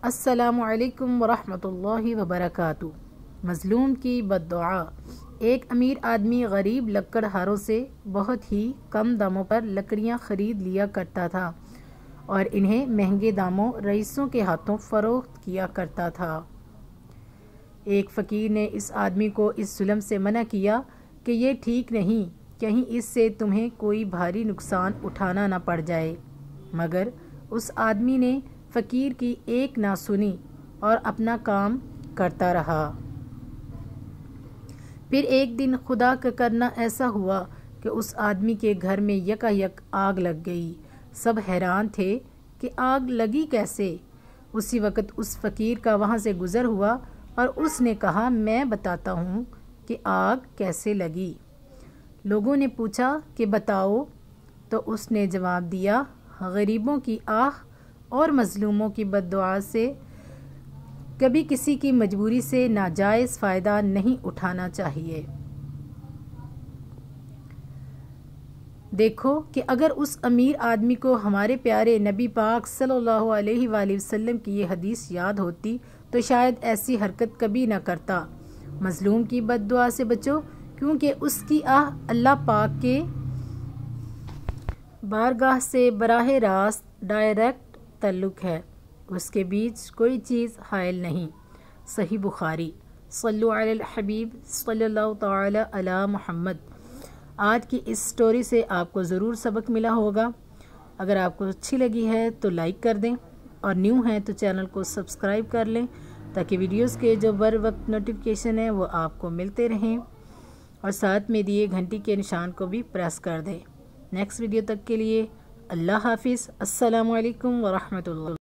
السلام علیکم ورحمۃ اللہ وبرکاتہ۔ مظلوم کی بد دعا۔ ایک امیر آدمی غریب لکڑہاروں سے بہت ہی کم داموں پر لکڑیاں خرید لیا کرتا تھا اور انہیں مہنگے داموں رئیسوں کے ہاتھوں فروخت کیا کرتا تھا۔ ایک فقیر نے اس آدمی کو اس ظلم سے منع کیا کہ یہ ٹھیک نہیں، کہیں اس سے تمہیں کوئی بھاری نقصان اٹھانا نہ پڑ جائے، مگر اس آدمی نے فقیر کی ایک نہ سنی اور اپنا کام کرتا رہا۔ پھر ایک دن خدا کا کرنا ایسا ہوا کہ اس آدمی کے گھر میں یکایک آگ لگ گئی۔ سب حیران تھے کہ آگ لگی کیسے؟ اسی وقت اس فقیر کا وہاں سے گزر ہوا اور اس نے کہا، میں بتاتا ہوں کہ آگ کیسے لگی۔ لوگوں نے پوچھا کہ بتاؤ، تو اس نے جواب دیا، غریبوں کی آہ اور مظلوموں کی بد دعا سے کبھی کسی کی مجبوری سے ناجائز فائدہ نہیں اٹھانا چاہیے۔ دیکھو کہ اگر اس امیر آدمی کو ہمارے پیارے نبی پاک صلی اللہ علیہ وآلہ وسلم کی یہ حدیث یاد ہوتی تو شاید ایسی حرکت کبھی نہ کرتا۔ مظلوم کی بد دعا سے بچو، کیونکہ اس کی آہ اللہ پاک کے بارگاہ سے براہ راست ڈائریکٹ تعلق ہے، اس کے بیچ کوئی چیز حائل نہیں۔ صحیح بخاری۔ صلو علی الحبیب صلی اللہ تعالی علی محمد۔ آج کی اس سٹوری سے آپ کو ضرور سبق ملا ہوگا۔ اگر آپ کو اچھی لگی ہے تو لائک کر دیں، اور نیو ہیں تو چینل کو سبسکرائب کر لیں تاکہ ویڈیوز کے جو بر وقت نوٹیفیکیشن ہیں وہ آپ کو ملتے رہیں، اور ساتھ میں دیے گھنٹی کے نشان کو بھی پریس کر دیں۔ نیکسٹ ویڈیو تک کے لیے اللہ حافظ۔ السلام علیکم ورحمۃ اللہ۔